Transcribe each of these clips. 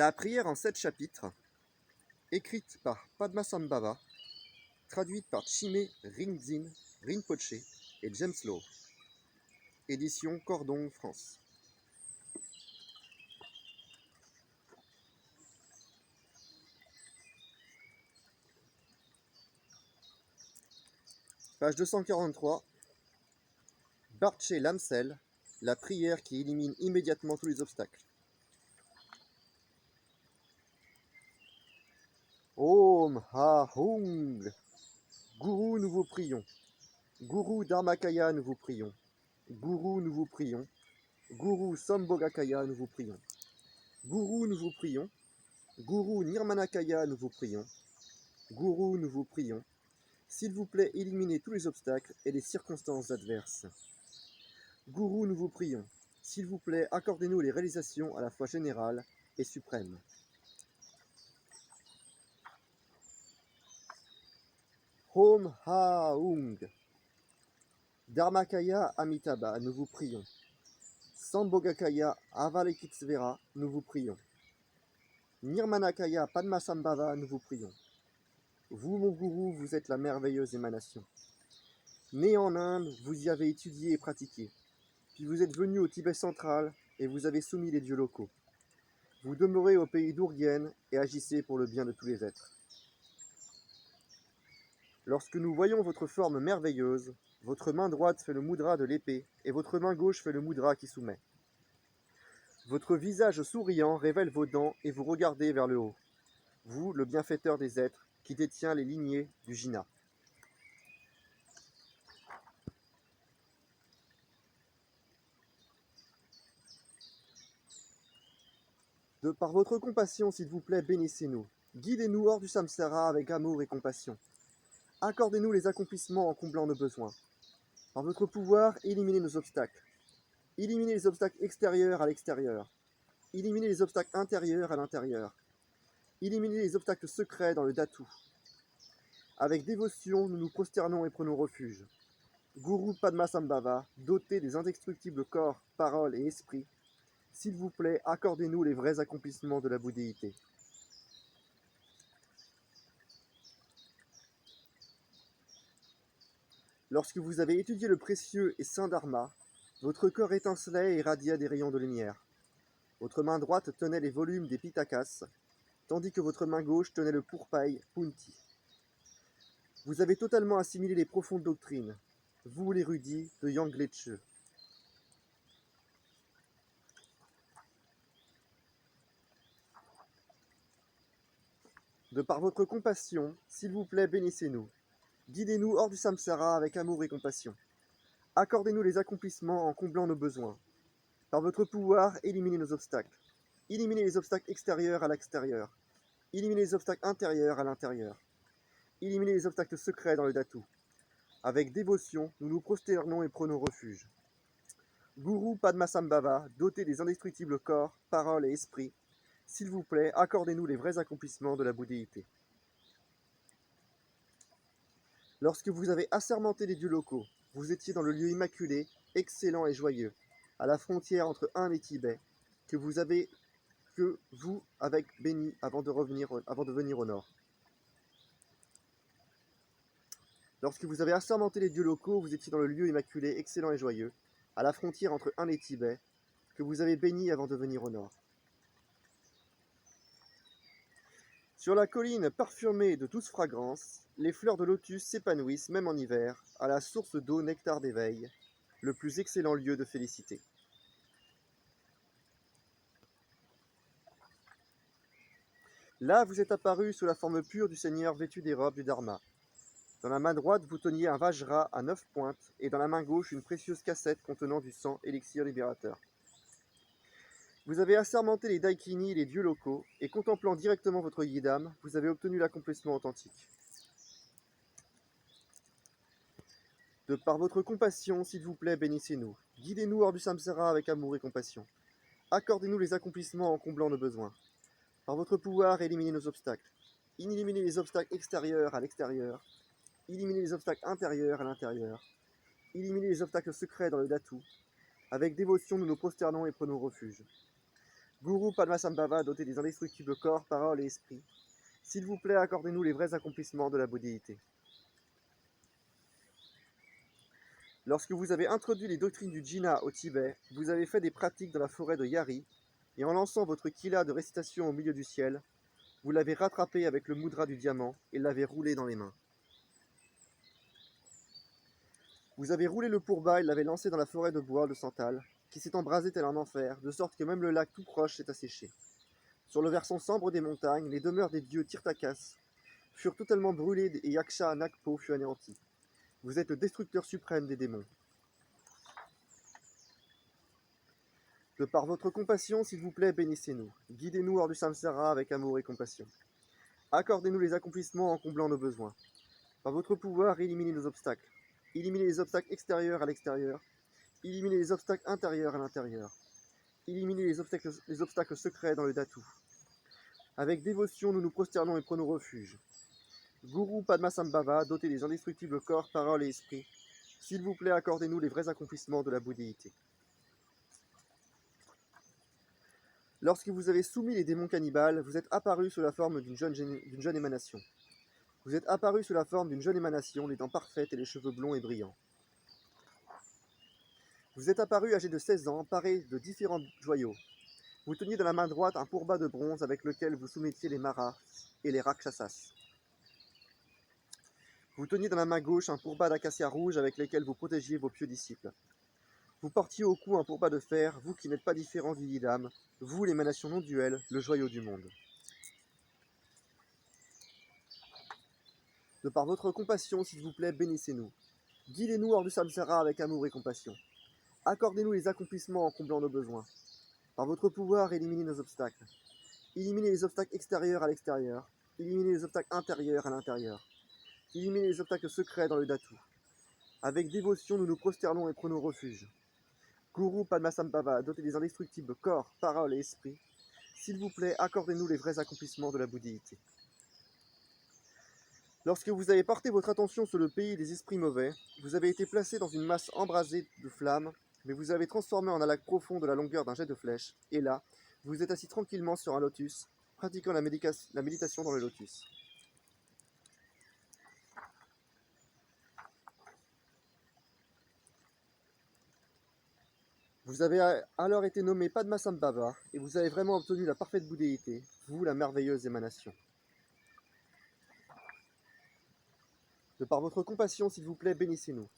La prière en 7 chapitres, écrite par Padmasambhava, traduite par Chime Rinzin Rinpoche et James Law. Édition Cordon, France. Page 243. Barche Lamsel, la prière qui élimine immédiatement tous les obstacles. Om Ha Hung. Gourou, nous vous prions. Gourou Dharmakaya, nous vous prions. Gourou, nous vous prions. Gourou Sambhogakaya, nous vous prions. Gourou, nous vous prions. Gourou Nirmanakaya, nous vous prions. Gourou, nous vous prions. S'il vous plaît, éliminez tous les obstacles et les circonstances adverses. Gourou, nous vous prions. S'il vous plaît, accordez-nous les réalisations à la fois générales et suprêmes. Om Ha Hung. Dharmakaya Amitabha, nous vous prions. Sambhogakaya Avalokitesvara, nous vous prions. Nirmanakaya Padmasambhava, nous vous prions. Vous, mon gourou, vous êtes la merveilleuse émanation. Né en Inde, vous y avez étudié et pratiqué. Puis vous êtes venu au Tibet central et vous avez soumis les dieux locaux. Vous demeurez au pays d'Urgyen et agissez pour le bien de tous les êtres. Lorsque nous voyons votre forme merveilleuse, votre main droite fait le mudra de l'épée et votre main gauche fait le mudra qui soumet. Votre visage souriant révèle vos dents et vous regardez vers le haut. Vous, le bienfaiteur des êtres, qui détient les lignées du Jina. Par votre compassion, s'il vous plaît, bénissez-nous. Guidez-nous hors du samsara avec amour et compassion. Accordez-nous les accomplissements en comblant nos besoins. Par votre pouvoir, éliminez nos obstacles. Éliminez les obstacles extérieurs à l'extérieur. Éliminez les obstacles intérieurs à l'intérieur. Éliminez les obstacles secrets dans le Dhatu. Avec dévotion, nous nous prosternons et prenons refuge. Gourou Padmasambhava, doté des indestructibles corps, paroles et esprits, s'il vous plaît, accordez-nous les vrais accomplissements de la bouddhéité. Lorsque vous avez étudié le précieux et saint Dharma, votre corps étincelait et irradia des rayons de lumière. Votre main droite tenait les volumes des Pitakas, tandis que votre main gauche tenait le pourpaille Punti. Vous avez totalement assimilé les profondes doctrines, vous l'érudit de Yangleche. De par votre compassion, s'il vous plaît, bénissez-nous. Guidez-nous hors du samsara avec amour et compassion. Accordez-nous les accomplissements en comblant nos besoins. Par votre pouvoir, éliminez nos obstacles. Éliminez les obstacles extérieurs à l'extérieur. Éliminez les obstacles intérieurs à l'intérieur. Éliminez les obstacles secrets dans le Dhatu. Avec dévotion, nous nous prosternons et prenons refuge. Gourou Padmasambhava, doté des indestructibles corps, paroles et esprits, s'il vous plaît, accordez-nous les vrais accomplissements de la bouddhéité. Lorsque vous avez assermenté les dieux locaux, vous étiez dans le lieu immaculé, excellent et joyeux, à la frontière entre Inde et Tibet, que vous avez béni avant de venir au nord. Lorsque vous avez assermenté les dieux locaux, vous étiez dans le lieu immaculé, excellent et joyeux, à la frontière entre Inde et Tibet, que vous avez béni avant de venir au nord. Sur la colline parfumée de douces fragrances, les fleurs de lotus s'épanouissent même en hiver, à la source d'eau nectar d'éveil, le plus excellent lieu de félicité. Là, vous êtes apparu sous la forme pure du Seigneur vêtu des robes du Dharma. Dans la main droite, vous teniez un vajra à 9 pointes, et dans la main gauche, une précieuse cassette contenant du sang élixir libérateur. Vous avez assermenté les daikini et les dieux locaux, et contemplant directement votre yidam, vous avez obtenu l'accomplissement authentique. De par votre compassion, s'il vous plaît, bénissez-nous. Guidez-nous hors du samsara avec amour et compassion. Accordez-nous les accomplissements en comblant nos besoins. Par votre pouvoir, éliminez nos obstacles. Éliminez les obstacles extérieurs à l'extérieur. Éliminez les obstacles intérieurs à l'intérieur. Éliminez les obstacles secrets dans le Dhatu. Avec dévotion, nous nous prosternons et prenons refuge. Guru Padmasambhava, doté des indestructibles corps, paroles et esprits, s'il vous plaît, accordez-nous les vrais accomplissements de la bouddhéité. Lorsque vous avez introduit les doctrines du Jina au Tibet, vous avez fait des pratiques dans la forêt de Yari, et en lançant votre kila de récitation au milieu du ciel, vous l'avez rattrapé avec le mudra du diamant et l'avez roulé dans les mains. Vous avez roulé le pourba et l'avez lancé dans la forêt de bois de Santal, qui s'est embrasée tel un enfer, de sorte que même le lac tout proche s'est asséché. Sur le versant sombre des montagnes, les demeures des dieux Tirthakas furent totalement brûlées et Yaksha Nakpo fut anéanti. Vous êtes le destructeur suprême des démons. De par votre compassion, s'il vous plaît, bénissez-nous. Guidez-nous hors du samsara avec amour et compassion. Accordez-nous les accomplissements en comblant nos besoins. Par votre pouvoir, éliminez nos obstacles. Éliminez les obstacles extérieurs à l'extérieur. Éliminez les obstacles intérieurs à l'intérieur. Éliminez les obstacles secrets dans le Dhatu. Avec dévotion, nous nous prosternons et prenons refuge. Guru Padmasambhava, doté des indestructibles corps, paroles et esprits, s'il vous plaît, accordez-nous les vrais accomplissements de la bouddhéité. Lorsque vous avez soumis les démons cannibales, vous êtes apparu sous la forme d'une jeune émanation. Vous êtes apparu sous la forme d'une jeune émanation, les dents parfaites et les cheveux blonds et brillants. Vous êtes apparu âgé de 16 ans, paré de différents joyaux. Vous teniez dans la main droite un pourba de bronze avec lequel vous soumettiez les maras et les rakshasas. Vous teniez dans la main gauche un pourba d'acacia rouge avec lequel vous protégiez vos pieux disciples. Vous portiez au cou un pourba de fer, vous qui n'êtes pas différent du Yidam, vous l'émanation non duelle, le joyau du monde. De par votre compassion, s'il vous plaît, bénissez-nous. Guidez-nous hors du samsara avec amour et compassion. Accordez-nous les accomplissements en comblant nos besoins. Par votre pouvoir, éliminez nos obstacles. Éliminez les obstacles extérieurs à l'extérieur. Éliminez les obstacles intérieurs à l'intérieur. Éliminez les obstacles secrets dans le Dhatu. Avec dévotion, nous nous prosternons et prenons refuge. Guru Padmasambhava, doté des indestructibles corps, paroles et esprits, s'il vous plaît, accordez-nous les vrais accomplissements de la bouddhéité. Lorsque vous avez porté votre attention sur le pays des esprits mauvais, vous avez été placé dans une masse embrasée de flammes, mais vous avez transformé en un lac profond de la longueur d'un jet de flèche, et là, vous êtes assis tranquillement sur un lotus, pratiquant la méditation dans le lotus. Vous avez alors été nommé Padmasambhava, et vous avez vraiment obtenu la parfaite bouddhéité, vous la merveilleuse émanation. De par votre compassion, s'il vous plaît, bénissez-nous.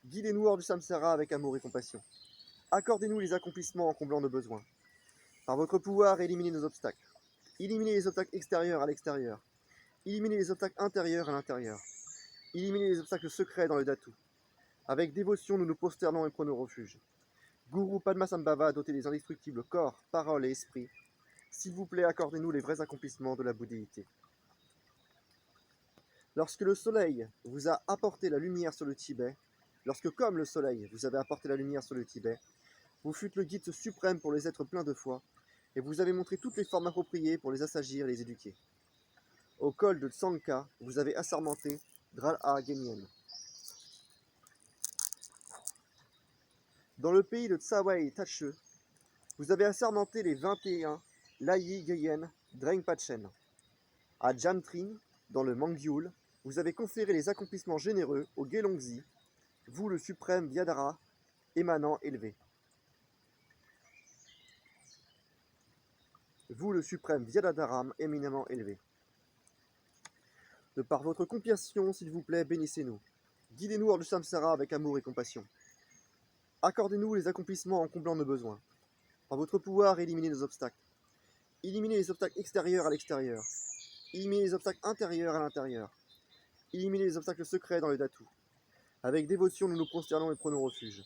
Guidez-nous hors du samsara avec amour et compassion. Accordez-nous les accomplissements en comblant nos besoins. Par votre pouvoir, éliminez nos obstacles. Éliminez les obstacles extérieurs à l'extérieur. Éliminez les obstacles intérieurs à l'intérieur. Éliminez les obstacles secrets dans le Dhatu. Avec dévotion, nous nous prosternons et prenons refuge. Guru Padmasambhava, doté des indestructibles corps, paroles et esprits, s'il vous plaît, accordez-nous les vrais accomplissements de la bouddhéité. Lorsque le soleil vous a apporté la lumière sur le Tibet, lorsque comme le soleil vous avez apporté la lumière sur le Tibet, vous fûtes le guide suprême pour les êtres pleins de foi, et vous avez montré toutes les formes appropriées pour les assagir et les éduquer. Au col de Tsangka, vous avez assermenté Dralha Genyen. Dans le pays de Tsawai Tache, vous avez assermenté les 21 Layi Geyen Drengpachen. À Jamtrin, dans le Mangyul, vous avez conféré les accomplissements généreux au Gelongzi, vous le suprême Vyadhara, émanant élevé. Vous le suprême Vyadhadaram, éminemment élevé. De par votre compassion, s'il vous plaît, bénissez-nous. Guidez-nous hors du samsara avec amour et compassion. Accordez-nous les accomplissements en comblant nos besoins. Par votre pouvoir, éliminez nos obstacles. Éliminez les obstacles extérieurs à l'extérieur. Éliminez les obstacles intérieurs à l'intérieur. Éliminez les obstacles secrets dans le Dhatu. Avec dévotion, nous nous prosternons et prenons refuge.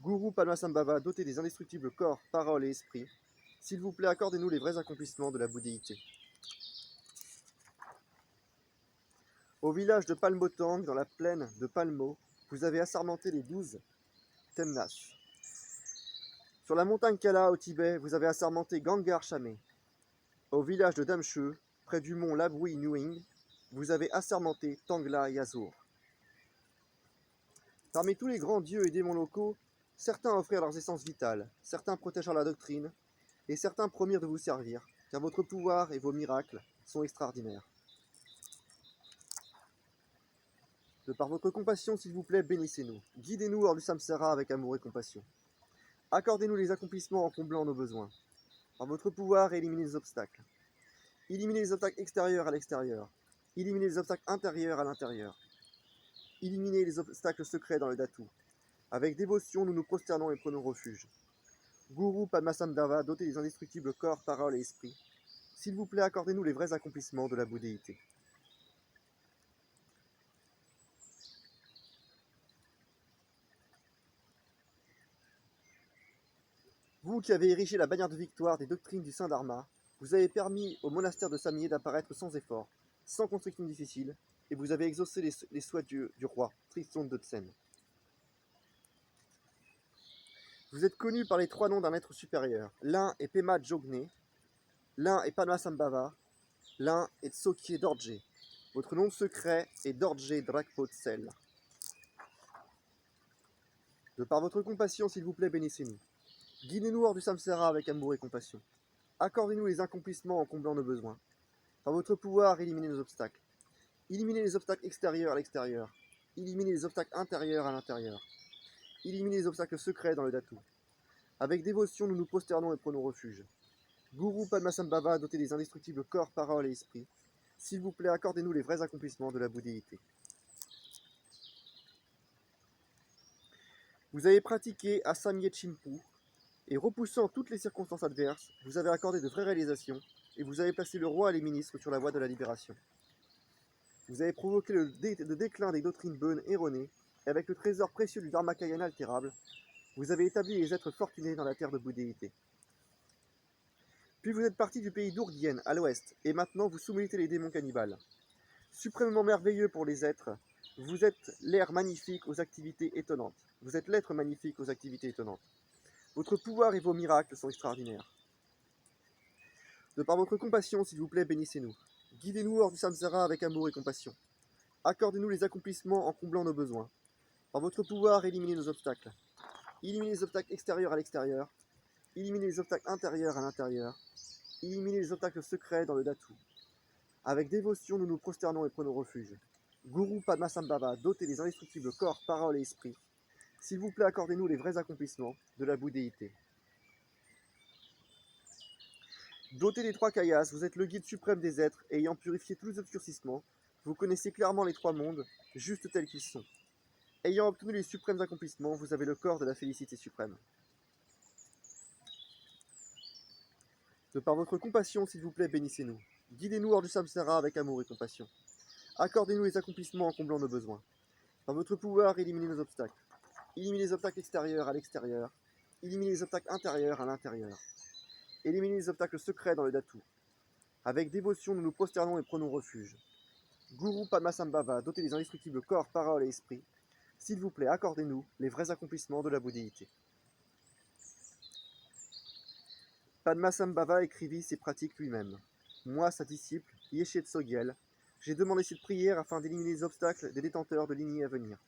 Guru Padmasambhava, doté des indestructibles corps, paroles et esprits, s'il vous plaît, accordez-nous les vrais accomplissements de la bouddhéité. Au village de Palmotang, dans la plaine de Palmo, vous avez assermenté les 12 Temnas. Sur la montagne Kala, au Tibet, vous avez assermenté Gangar Chamé. Au village de Damche, près du mont Labui Nuing, vous avez assermenté Tangla Yazur. Parmi tous les grands dieux et démons locaux, certains offrirent leurs essences vitales, certains protégèrent la doctrine, et certains promirent de vous servir, car votre pouvoir et vos miracles sont extraordinaires. De par votre compassion, s'il vous plaît, bénissez-nous. Guidez-nous hors du samsara avec amour et compassion. Accordez-nous les accomplissements en comblant nos besoins. Par votre pouvoir, éliminez les obstacles. Éliminez les obstacles extérieurs à l'extérieur. Éliminez les obstacles intérieurs à l'intérieur. Éliminez les obstacles secrets dans le Dhatu. Avec dévotion, nous nous prosternons et prenons refuge. Guru Padmasambhava, doté des indestructibles corps, paroles et esprit, s'il vous plaît, accordez-nous les vrais accomplissements de la bouddhéité. Vous qui avez érigé la bannière de victoire des doctrines du Saint Dharma, vous avez permis au monastère de Samye d'apparaître sans effort, sans construction difficile, et vous avez exaucé les souhaits du roi, Tristong Detsen. Vous êtes connu par les trois noms d'un être supérieur. L'un est Pema Jogne, l'un est Padmasambhava, l'un est Tsokye Dorje. Votre nom secret est Dorje Drakpotsel. De par votre compassion, s'il vous plaît, bénissez-nous. Guidez-nous hors du samsara avec amour et compassion. Accordez-nous les accomplissements en comblant nos besoins. Par votre pouvoir, éliminez nos obstacles. Éliminez les obstacles extérieurs à l'extérieur. Éliminez les obstacles intérieurs à l'intérieur. Éliminez les obstacles secrets dans le Dhatu. Avec dévotion, nous nous prosternons et prenons refuge. Guru Padmasambhava, doté des indestructibles corps, paroles et esprit, s'il vous plaît, accordez-nous les vrais accomplissements de la bouddhéité. Vous avez pratiqué Asamye Chimpu, et repoussant toutes les circonstances adverses, vous avez accordé de vraies réalisations, et vous avez placé le roi et les ministres sur la voie de la libération. Vous avez provoqué le déclin des doctrines bonnes erronées, et avec le trésor précieux du Dharmakaya inaltérable, vous avez établi les êtres fortunés dans la terre de bouddhéité. Puis vous êtes parti du pays d'Urgyen, à l'ouest, et maintenant vous soumettez les démons cannibales. Suprêmement merveilleux pour les êtres, vous êtes l'air magnifique aux activités étonnantes. Vous êtes l'être magnifique aux activités étonnantes. Votre pouvoir et vos miracles sont extraordinaires. De par votre compassion, s'il vous plaît, bénissez-nous. Guidez-nous hors du samsara avec amour et compassion. Accordez-nous les accomplissements en comblant nos besoins. Par votre pouvoir, éliminez nos obstacles. Éliminez les obstacles extérieurs à l'extérieur. Éliminez les obstacles intérieurs à l'intérieur. Éliminez les obstacles secrets dans le Dhatu. Avec dévotion, nous nous prosternons et prenons refuge. Guru Padmasambhava, doté des indestructibles corps, paroles et esprit, s'il vous plaît, accordez-nous les vrais accomplissements de la bouddhéité. Doté des trois kayas, vous êtes le guide suprême des êtres, et ayant purifié tous les obscurcissements, vous connaissez clairement les trois mondes, juste tels qu'ils sont. Ayant obtenu les suprêmes accomplissements, vous avez le corps de la félicité suprême. De par votre compassion, s'il vous plaît, bénissez-nous. Guidez-nous hors du samsara avec amour et compassion. Accordez-nous les accomplissements en comblant nos besoins. Par votre pouvoir, éliminez nos obstacles. Éliminez les obstacles extérieurs à l'extérieur. Éliminez les obstacles intérieurs à l'intérieur. Éliminez les obstacles secrets dans le Dhatu. Avec dévotion, nous nous prosternons et prenons refuge. Guru Padmasambhava, doté des indestructibles corps, paroles et esprit, s'il vous plaît, accordez-nous les vrais accomplissements de la bouddhéité. Padmasambhava écrivit ses pratiques lui-même. Moi, sa disciple, Yeshe Tsogyal, j'ai demandé cette prière afin d'éliminer les obstacles des détenteurs de lignées à venir.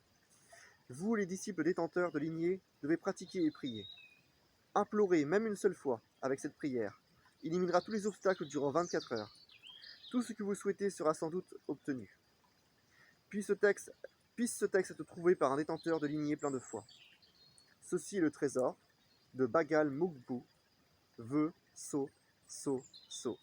Vous, les disciples détenteurs de lignées, devez pratiquer et prier. Implorez, même une seule fois, avec cette prière. Il éliminera tous les obstacles durant 24 heures. Tout ce que vous souhaitez sera sans doute obtenu. Puisse ce texte être trouvé par un détenteur de lignée plein de foi. Ceci est le trésor de Bagal Mugbu, Ve So So So.